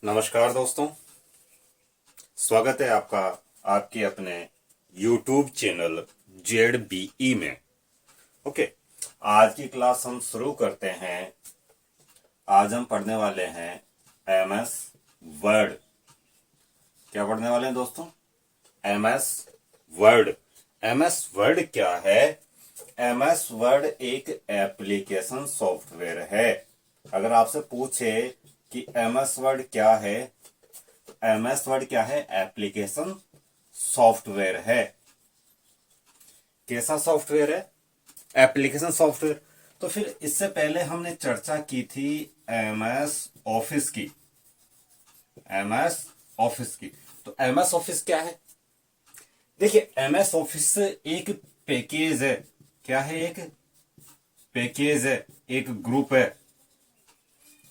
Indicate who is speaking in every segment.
Speaker 1: नमस्कार दोस्तों। स्वागत है आपका आपके अपने YouTube चैनल ZBE में। ओके, आज की क्लास हम शुरू करते हैं। आज हम पढ़ने वाले हैं MS वर्ड। क्या पढ़ने वाले हैं दोस्तों? MS word. MS वर्ड क्या है? MS वर्ड एक एप्लीकेशन सॉफ्टवेयर है। अगर आपसे पूछे कि MS वर्ड क्या है, MS वर्ड क्या है? एप्लीकेशन सॉफ्टवेयर है। कैसा सॉफ्टवेयर है? Application software. तो फिर इससे पहले हमने चर्चा की थी MS ऑफिस की। MS ऑफिस की। तो MS ऑफिस क्या है? देखिए, MS ऑफिस एक पैकेज है। क्या है? एक पैकेज है, एक ग्रुप है,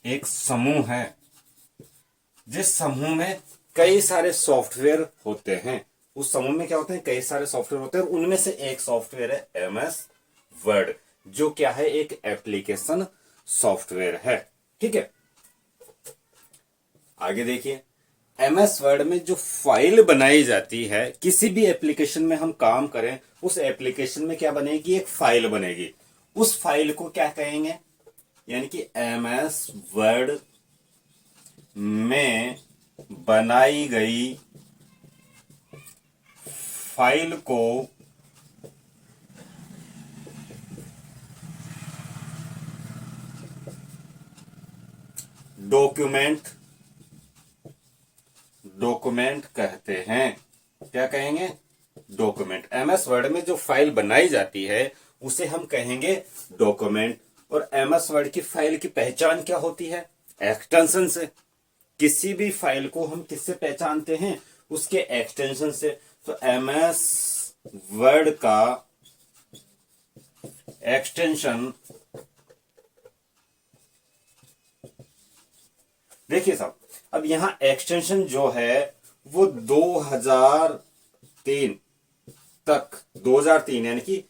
Speaker 1: एक समूह है, जिस समूह में कई सारे सॉफ्टवेयर होते हैं। उस समूह में क्या होते हैं? कई सारे सॉफ्टवेयर होते हैं। उनमें से एक सॉफ्टवेयर है MS वर्ड, जो क्या है? एक एप्लीकेशन सॉफ्टवेयर है। ठीक है, आगे देखिए। MS वर्ड में जो फाइल बनाई जाती है, किसी भी एप्लीकेशन में हम काम करें, उस एप्लीकेशन में क्या बनेगी? एक फाइल बनेगी। उस फाइल को क्या कहेंगे? यानी कि MS वर्ड में बनाई गई फाइल को डॉक्यूमेंट कहते हैं। क्या कहेंगे? डॉक्यूमेंट। MS वर्ड में जो फाइल बनाई जाती है उसे हम कहेंगे डॉक्यूमेंट। और MS वर्ड की फाइल की पहचान क्या होती है? एक्सटेंशन से। किसी भी फाइल को हम किससे पहचानते हैं? उसके एक्सटेंशन से। तो MS वर्ड का एक्सटेंशन, देखिए साहब, अब यहां एक्सटेंशन जो है वो 2003 तक, 2003 यानी कि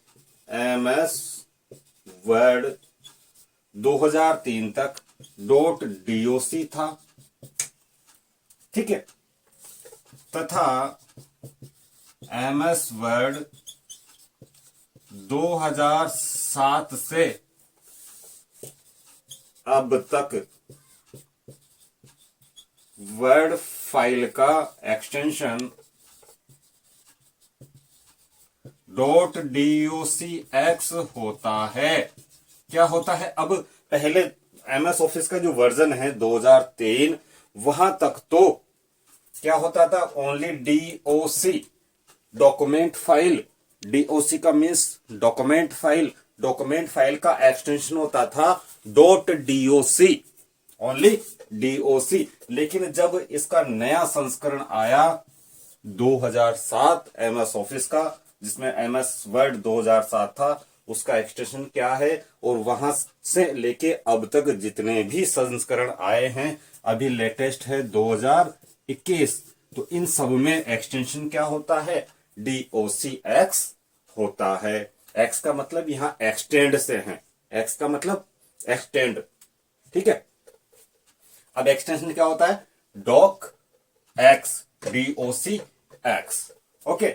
Speaker 1: MS वर्ड 2003 तक .doc था। ठीक है, तथा MS वर्ड 2007 से अब तक वर्ड फाइल का एक्सटेंशन .docx होता है। क्या होता है? अब पहले MS ऑफिस का जो वर्जन है 2003, वहां तक तो क्या होता था? Only DOC, document file. DOC का means document file. Document file का एक्सटेंशन होता था .doc, ओनली DOC। लेकिन जब इसका नया संस्करण आया 2007 MS ऑफिस का, जिसमें MS वर्ड 2007 था, उसका एक्सटेंशन क्या है? और वहां से लेके अब तक जितने भी संस्करण आए हैं, अभी लेटेस्ट है 2021, तो इन सब में एक्सटेंशन क्या होता है? DOCX होता है। X का मतलब यहां एक्सटेंड से है। X का मतलब एक्सटेंड। ठीक है, अब एक्सटेंशन क्या होता है? Doc x, DOCX। ओके,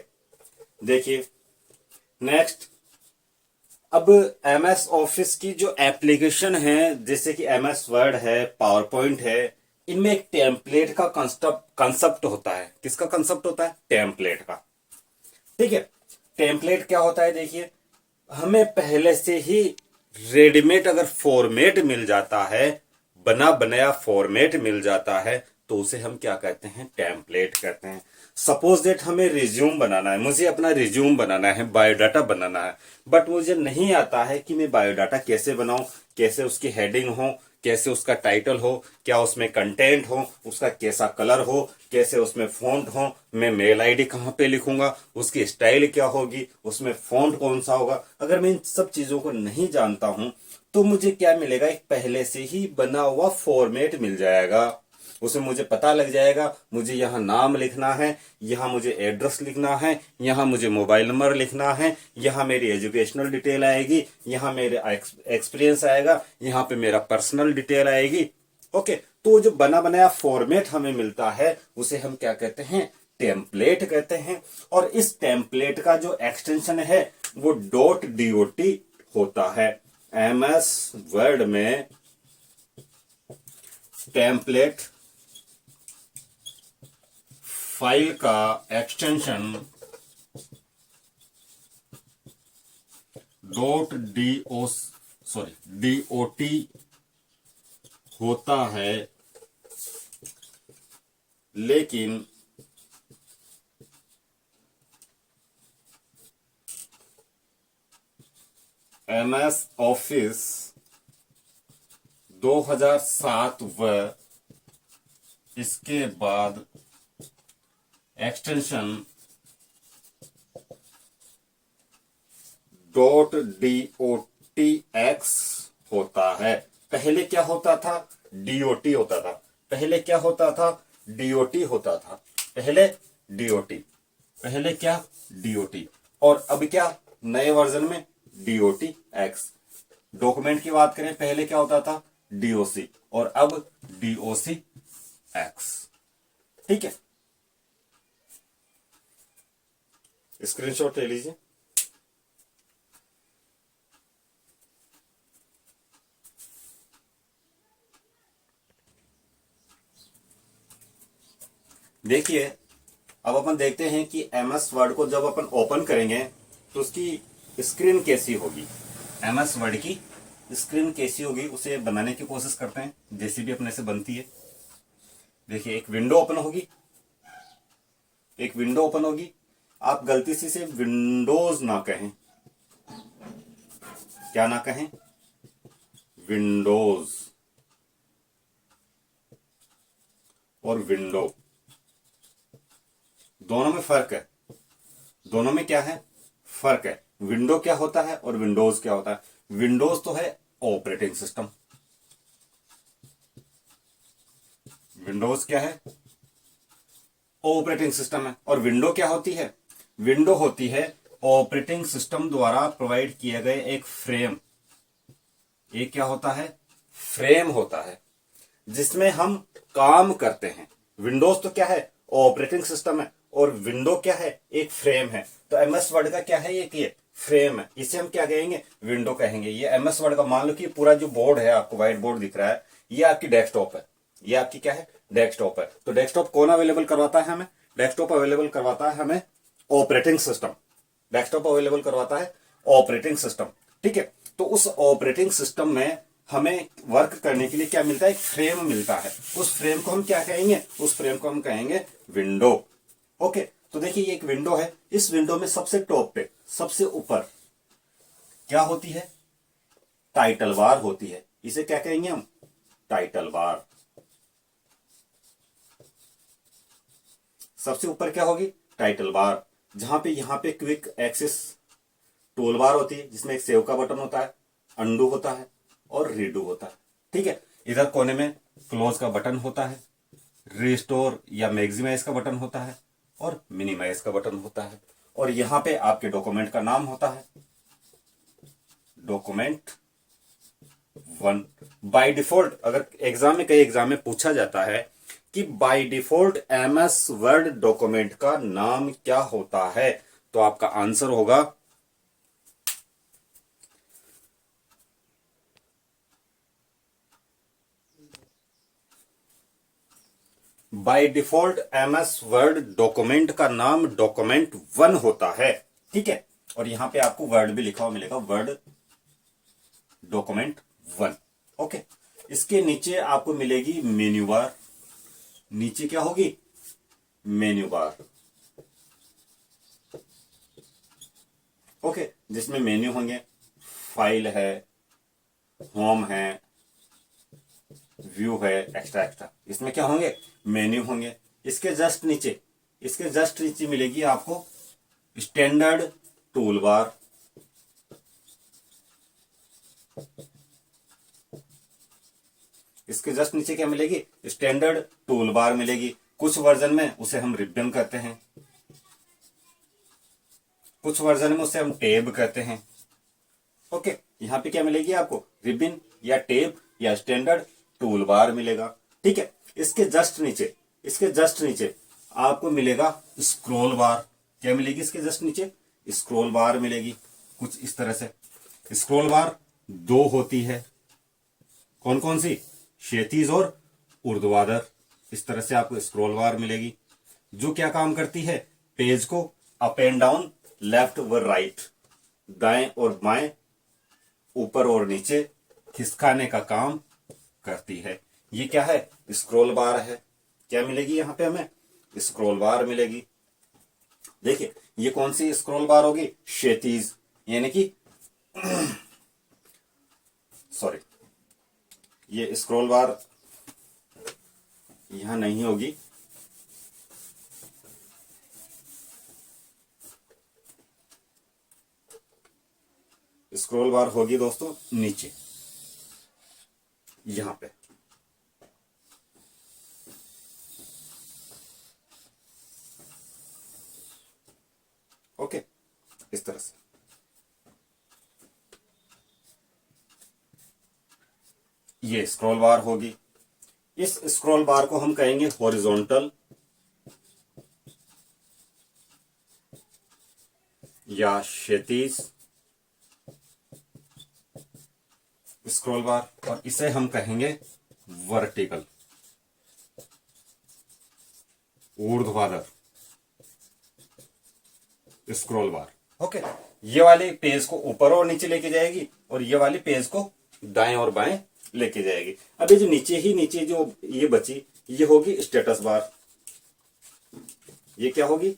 Speaker 1: देखिए नेक्स्ट। अब MS ऑफिस की जो एप्लीकेशन है, जैसे कि MS वर्ड है, पावर पॉइंट है, इनमें एक टेम्पलेट का कंसेप्ट होता है। किसका कंसेप्ट होता है? टेम्पलेट का। ठीक है, टेम्पलेट क्या होता है? देखिए, हमें पहले से ही रेडीमेड अगर फॉर्मेट मिल जाता है, बना बनाया फॉर्मेट मिल जाता है, तो उसे हम क्या कहते हैं? टेम्पलेट कहते हैं। सपोज दैट हमें रिज्यूम बनाना है, मुझे अपना रिज्यूम बनाना है, बायोडाटा बनाना है, बट मुझे नहीं आता है कि मैं बायोडाटा कैसे बनाऊं, कैसे उसकी हेडिंग हो, कैसे उसका टाइटल हो, क्या उसमें कंटेंट हो, उसका कैसा कलर हो, कैसे उसमें फॉन्ट हो, मैं मेल आईडी कहां पे लिखूंगा, उसकी स्टाइल क्या होगी, उसमें फॉन्ट कौन सा होगा। अगर मैं इन सब चीजों को नहीं जानता हूं, तो मुझे क्या मिलेगा? एक पहले से ही बना हुआ फॉर्मेट मिल जाएगा। उसमें मुझे पता लग जाएगा, मुझे यहाँ नाम लिखना है, यहाँ मुझे एड्रेस लिखना है, यहाँ मुझे मोबाइल नंबर लिखना है, यहाँ मेरी एजुकेशनल डिटेल आएगी, यहाँ मेरे एक्सपीरियंस आएगा, यहाँ पे मेरा पर्सनल डिटेल आएगी। ओके, तो जो बना बनाया फॉर्मेट हमें मिलता है उसे हम क्या कहते हैं, टेम्पलेट कहते हैं। और इस टेम्पलेट का जो एक्सटेंशन है वो .dot होता है। MS वर्ड में टेम्पलेट फाइल का एक्सटेंशन .dot होता है, लेकिन MS ऑफिस 2007 व इसके बाद एक्सटेंशन .dotx होता है। पहले क्या होता था, DOT होता था। पहले क्या होता था, DOT होता था। पहले DOT, पहले क्या DOT, और अब क्या नए वर्जन में DOTX। डॉक्यूमेंट की बात करें, पहले क्या होता था, DOC, और अब DOCX। ठीक है, स्क्रीनशॉट ले लीजिए। देखिए, अब अपन देखते हैं कि MS वर्ड को जब अपन ओपन करेंगे तो उसकी स्क्रीन कैसी होगी। MS वर्ड की स्क्रीन कैसी होगी उसे बनाने की कोशिश करते हैं, जैसी भी अपने से बनती है। देखिए, एक विंडो ओपन होगी, एक विंडो ओपन होगी। आप गलती से इसे विंडोज ना कहें, क्या ना कहें, विंडोज और विंडो दोनों में फर्क है। दोनों में क्या है, फर्क है। विंडो क्या होता है और विंडोज क्या होता है। विंडोज तो है ऑपरेटिंग सिस्टम, विंडोज क्या है, ऑपरेटिंग सिस्टम है। और विंडो क्या होती है, विंडो होती है ऑपरेटिंग सिस्टम द्वारा प्रोवाइड किए गए एक फ्रेम। एक क्या होता है, फ्रेम होता है जिसमें हम काम करते हैं। विंडोज तो क्या है, ऑपरेटिंग सिस्टम है, और विंडो क्या है, एक फ्रेम है। तो MS वर्ड का क्या है, एक ये फ्रेम है, इसे हम क्या कहेंगे, विंडो कहेंगे। ये MS वर्ड का, मान लो कि पूरा जो बोर्ड है आपको व्हाइट बोर्ड दिख रहा है, ये आपकी डेस्कटॉप है। ये आपकी क्या है, डेस्कटॉप है। तो डेस्कटॉप कौन अवेलेबल करवाता है हमें, डेस्कटॉप अवेलेबल करवाता है हमें ऑपरेटिंग सिस्टम। डेस्कटॉप अवेलेबल करवाता है ऑपरेटिंग सिस्टम। ठीक है, तो उस ऑपरेटिंग सिस्टम में हमें वर्क करने के लिए क्या मिलता है, एक फ्रेम मिलता है। उस फ्रेम को हम क्या कहेंगे, उस फ्रेम को हम कहेंगे विंडो। ओके, तो देखिए ये एक विंडो है। इस विंडो में सबसे टॉप पे, सबसे ऊपर क्या होती है, टाइटल बार होती है। इसे क्या कहेंगे हम, टाइटल बार। सबसे ऊपर क्या होगी, टाइटल बार, जहां पे यहां पे क्विक एक्सेस टूल बार होती है, जिसमें एक सेव का बटन होता है, अंडू होता है और रीडू होता है। ठीक है, इधर कोने में क्लोज का बटन होता है, रिस्टोर या मैक्सिमाइज का बटन होता है, और मिनिमाइज का बटन होता है। और यहां पे आपके डॉक्यूमेंट का नाम होता है डॉक्यूमेंट 1। बाय डिफॉल्ट, अगर एग्जाम में, कई एग्जाम में पूछा जाता है कि by default MS word document का नाम क्या होता है, तो आपका आंसर होगा by default MS word document का नाम डॉक्यूमेंट 1 होता है। ठीक है, और यहां पे आपको वर्ड भी लिखा हुआ मिलेगा, वर्ड डॉक्यूमेंट 1। ओके, इसके नीचे आपको मिलेगी मेन्यू बार। नीचे क्या होगी, मेन्यू बार। ओके, जिसमें मेन्यू होंगे, फाइल है, होम है, व्यू है, एक्स्ट्रा एक्स्ट्रा। इसमें क्या होंगे, मेन्यू होंगे। इसके जस्ट नीचे, इसके जस्ट नीचे मिलेगी आपको स्टैंडर्ड टूल बार। इसके जस्ट नीचे क्या मिलेगी, स्टैंडर्ड टूल बार मिलेगी। कुछ वर्जन में उसे हम रिबन कहते हैं, कुछ वर्जन में उसे हम टेब कहते हैं। ओके, यहां पे क्या मिलेगी आपको, रिबन या टेब या स्टैंडर्ड टूल बार मिलेगा। ठीक है। इसके जस्ट नीचे आपको मिलेगा स्क्रॉल बार। क्या मिलेगी इसके जस्ट नीचे? स्क्रॉल बार मिलेगी कुछ इस तरह से। स्क्रॉल बार दो होती है, कौन कौन सी? क्षैतिज और ऊर्ध्वाधर। इस तरह से आपको स्क्रॉल बार मिलेगी, जो क्या काम करती है? पेज को अप एंड डाउन, लेफ्ट व राइट, दाएं और बाएं, ऊपर और नीचे खिसकाने का काम करती है। ये क्या है? स्क्रॉल बार है। क्या मिलेगी यहां पे हमें? स्क्रॉल बार मिलेगी। देखिए ये कौन सी स्क्रॉल बार होगी? क्षैतिज, यानी कि सॉरी, ये स्क्रॉल बार यहां नहीं होगी, स्क्रॉल बार होगी दोस्तों नीचे यहां पे। ओके, इस तरह से ये स्क्रॉल बार होगी। इस स्क्रॉल बार को हम कहेंगे हॉरिजॉन्टल या क्षैतिज स्क्रॉल बार, और इसे हम कहेंगे वर्टिकल, ऊर्ध्वाधर स्क्रॉल बार। ओके, ये वाली पेज को ऊपर और नीचे लेके जाएगी और ये वाली पेज को दाएं और बाएं लेके जाएगी। अब ये जो नीचे जो ये बची, ये होगी स्टेटस बार। ये क्या होगी?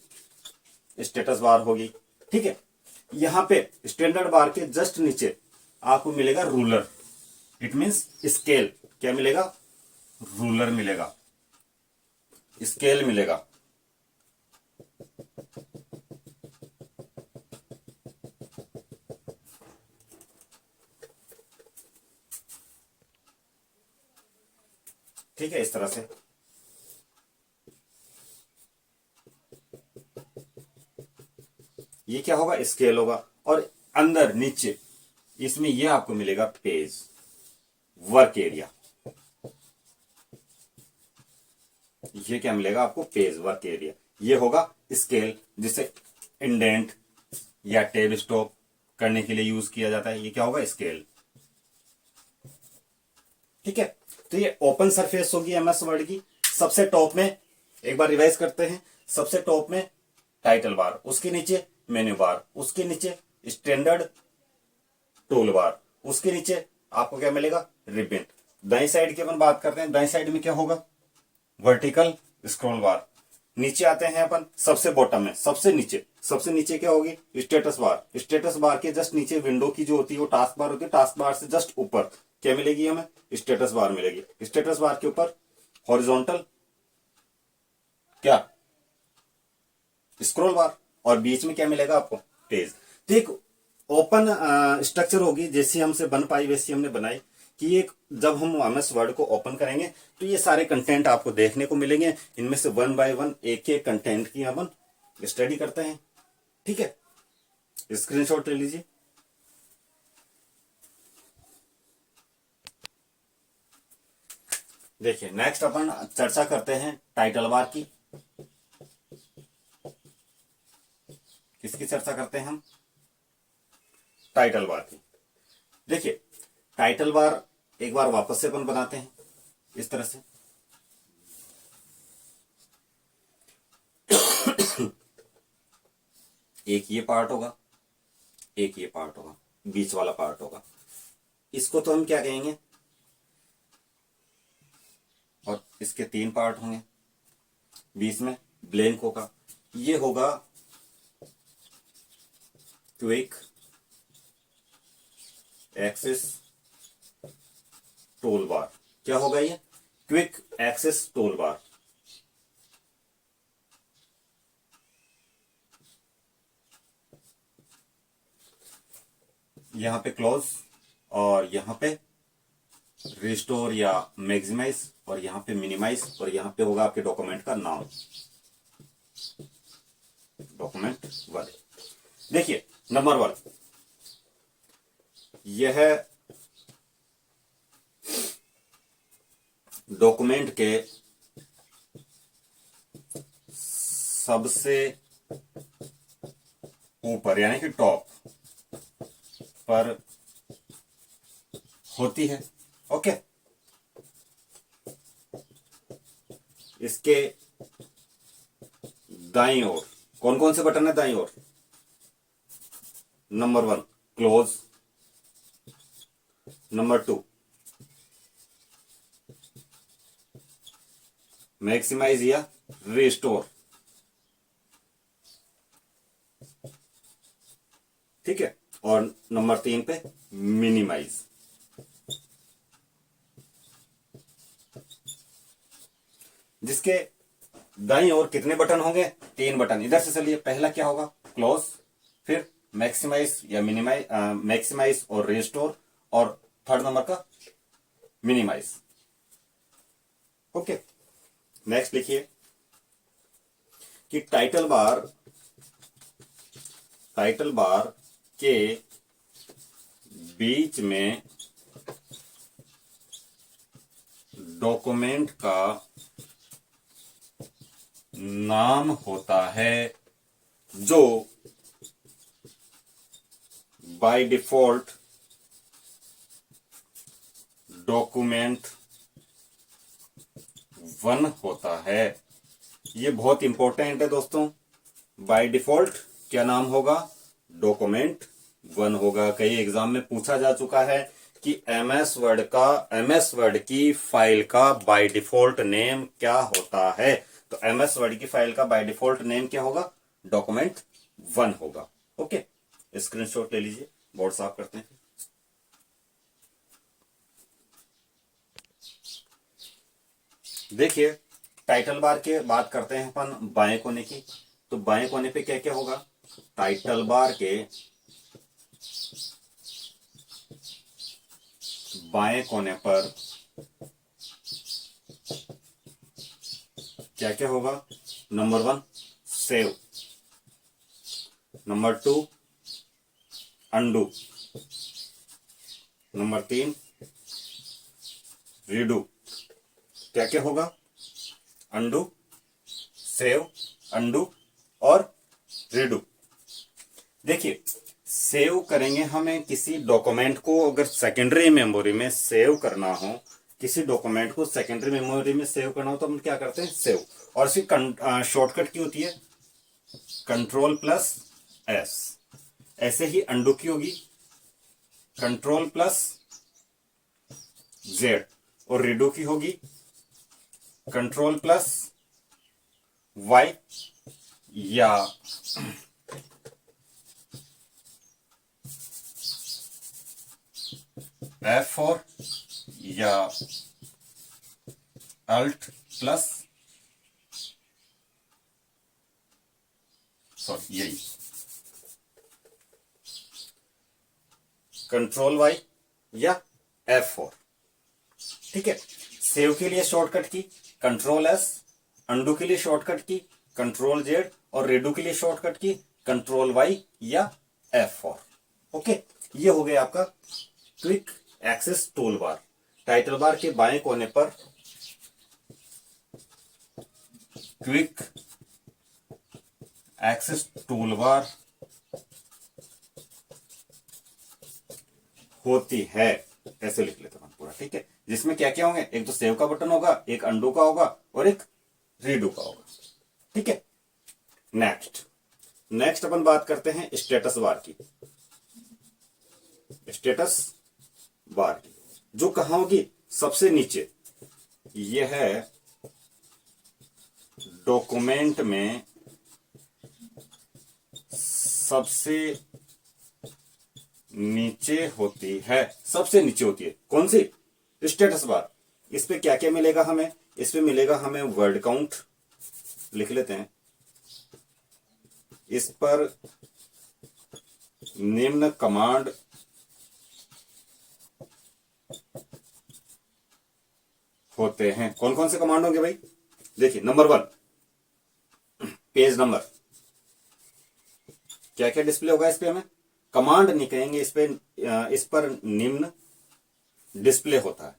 Speaker 1: स्टेटस बार होगी। ठीक है, यहां पे स्टैंडर्ड बार के जस्ट नीचे आपको मिलेगा रूलर, इट मींस स्केल। क्या मिलेगा? रूलर मिलेगा, स्केल मिलेगा। ठीक है, इस तरह से ये क्या होगा? स्केल होगा। और अंदर नीचे इसमें ये आपको मिलेगा पेज, वर्क एरिया। ये क्या मिलेगा आपको? Page, work area. ये होगा स्केल, जिसे इंडेंट या टेब स्टॉप करने के लिए यूज किया जाता है। ये क्या होगा? स्केल। ठीक है, तो ये ओपन सरफेस होगी एमएस वर्ड की। सबसे टॉप में एक बार रिवाइज करते हैं। सबसे टॉप में टाइटल बार, उसके नीचे मेन्यू बार, उसके नीचे स्टैंडर्ड टूल बार, उसके नीचे आपको क्या मिलेगा? रिबन। दाई साइड की अपन बात करते हैं, दाई साइड में क्या होगा? वर्टिकल स्क्रॉल बार। नीचे आते हैं अपन सबसे बॉटम में, सबसे नीचे क्या होगी? Status bar. स्टेटस बार के जस्ट नीचे विंडो की जो होती है वो टास्क बार होती है। टास्क बार से जस्ट ऊपर क्या मिलेगी हमें? स्टेटस बार मिलेगी। स्टेटस बार के ऊपर हॉरिजॉन्टल क्या? स्क्रॉल बार, और बीच में क्या मिलेगा आपको? पेज। तो एक ओपन स्ट्रक्चर होगी, जैसी हमसे बन पाई वैसी हमने बनाई, कि एक जब हम एमएस वर्ड को ओपन करेंगे तो ये सारे कंटेंट आपको देखने को मिलेंगे। इनमें से वन बाय वन एक एक कंटेंट की अपन स्टडी करते हैं। ठीक है, स्क्रीनशॉट ले लीजिए। देखिए नेक्स्ट अपन चर्चा करते हैं टाइटल बार की। किसकी चर्चा करते हैं हम? टाइटल बार की। देखिए टाइटल बार एक बार वापस से अपन बनाते हैं इस तरह से। एक ये पार्ट होगा, एक ये पार्ट होगा, बीच वाला पार्ट होगा। इसको तो हम क्या कहेंगे? और इसके तीन पार्ट होंगे, बीच में ब्लैंक होगा। ये होगा क्विक एक्सेस टूल बार। क्या होगा ये? Quick access tool bar. यहां पे क्लोज और यहां पे रिस्टोर या मैक्सिमाइज, और यहां पे मिनिमाइज, और यहां पे होगा आपके डॉक्यूमेंट का नाम, डॉक्यूमेंट वन। देखिए नंबर वन, यह डॉक्यूमेंट के सबसे ऊपर यानी कि टॉप पर होती है। ओके, इसके दाईं ओर कौन कौन से बटन है? दाईं ओर नंबर 1 क्लोज, नंबर 2 मैक्सिमाइज या रिस्टोर, ठीक है, और नंबर 3 पे मिनिमाइज। जिसके दाईं ओर कितने बटन होंगे? 3 बटन। इधर से चलिए, पहला क्या होगा? क्लोज, फिर मैक्सिमाइज या मिनिमाइज, मैक्सिमाइज और रिस्टोर, और थर्ड नंबर का मिनिमाइज। ओके, नेक्स्ट लिखिए कि टाइटल बार के बीच में डॉक्यूमेंट का नाम होता है जो बाय डिफॉल्ट डॉक्यूमेंट 1 होता है। ये बहुत इंपॉर्टेंट है दोस्तों। बाय डिफॉल्ट क्या नाम होगा? डॉक्यूमेंट 1 होगा। कई एग्जाम में पूछा जा चुका है कि एमएस वर्ड की फाइल का बाय डिफॉल्ट नेम क्या होता है। तो एमएस वर्ड की फाइल का बाय डिफॉल्ट नेम क्या होगा? डॉक्यूमेंट 1 होगा। ओके, स्क्रीनशॉट ले लीजिए, बोर्ड साफ करते हैं। देखिए, टाइटल बार के बात करते हैं अपन बाएं कोने की। तो बाएं कोने पे क्या क्या होगा? टाइटल बार के बाएं कोने पर क्या क्या होगा? Number 1 save, number 2 undo, number 3 redo. क्या क्या होगा? अंडू, सेव, अंडू और रीडू। देखिए, सेव करेंगे हमें किसी डॉक्यूमेंट को, अगर सेकेंडरी मेमोरी में सेव करना हो, किसी डॉक्यूमेंट को सेकेंडरी मेमोरी में सेव करना हो तो हम क्या करते हैं? सेव। और इसकी शॉर्टकट की होती है Ctrl+S। ऐसे ही अंडू की होगी Ctrl+Z, और रीडू की होगी Ctrl+Y या F4 या Alt+, सॉरी यही Ctrl+Y या F4, ठीक है। सेव के लिए शॉर्टकट की Ctrl+S, अंडू के लिए शॉर्टकट की Ctrl+Z, और रीडू के लिए शॉर्टकट की Ctrl+Y या F4। ओके, ये हो गया आपका quick access tool bar. Title bar के बाएं कोने पर क्विक एक्सेस टूल बार होती है। ऐसे लिख लेते हैं पूरा, ठीक है। जिसमें क्या क्या होंगे? एक तो सेव का बटन होगा, एक अंडू का होगा और एक रीडू का होगा, ठीक है। नेक्स्ट अपन बात करते हैं स्टेटस बार की। स्टेटस बार की जो कहां होगी? सबसे नीचे। यह है डॉक्यूमेंट में सबसे नीचे होती है। सबसे नीचे होती है कौन सी? Status bar. इस पे क्या क्या मिलेगा हमें? इस पे मिलेगा हमें वर्ड काउंट, लिख लेते हैं। इस पर निम्न कमांड होते हैं। कौन कौन से कमांड होंगे भाई? देखिए, नंबर 1 पेज नंबर। क्या क्या डिस्प्ले होगा इस पे? हमें कमांड नहीं कहेंगे इस पे, इस पर निम्न डिस्प्ले होता है।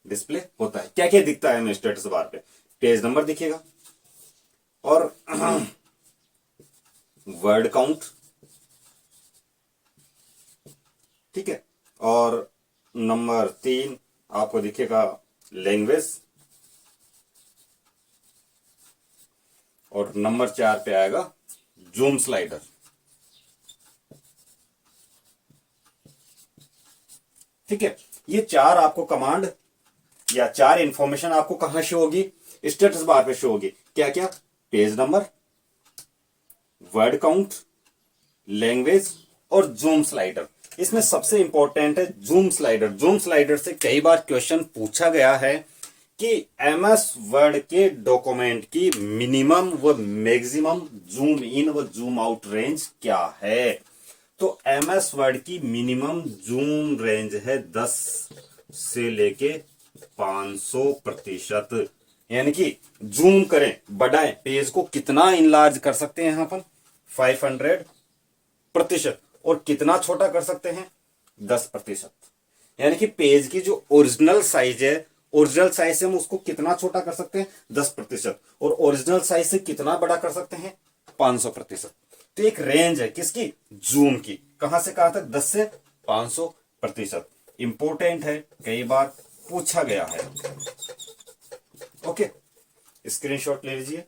Speaker 1: डिस्प्ले होता है। क्या क्या दिखता है हमें स्टेटस बार पे? पेज नंबर दिखेगा और वर्ड काउंट, ठीक है, और नंबर 3 आपको दिखेगा लैंग्वेज, और नंबर 4 पे आएगा जूम स्लाइडर। ठीक है, ये 4 आपको कमांड या 4 इंफॉर्मेशन आपको कहां शो होगी? स्टेटस बार पे शो होगी। क्या क्या? Page number, word count, language और जूम स्लाइडर। इसमें सबसे इंपॉर्टेंट है जूम स्लाइडर। जूम स्लाइडर से कई बार क्वेश्चन पूछा गया है कि एमएस वर्ड के डॉक्यूमेंट की मिनिमम व मैक्सिमम जूम इन व जूम आउट रेंज क्या है? तो एमएस वर्ड की मिनिमम जूम रेंज है 10 से लेके 500%। यानी कि जूम करें, बढ़ाएं, पेज को कितना इनलार्ज कर सकते हैं यहां पर? 500%। और कितना छोटा कर सकते हैं? 10%। यानी कि पेज की जो ओरिजिनल साइज है, ओरिजिनल साइज से हम उसको कितना छोटा कर सकते हैं? 10%। और ओरिजिनल साइज से कितना बड़ा कर सकते हैं? 500%। तो एक रेंज है किसकी? जूम की। कहां से कहां तक? 10 से 500%। इंपोर्टेंट है, कई बार पूछा गया है। ओके, स्क्रीनशॉट ले लीजिए।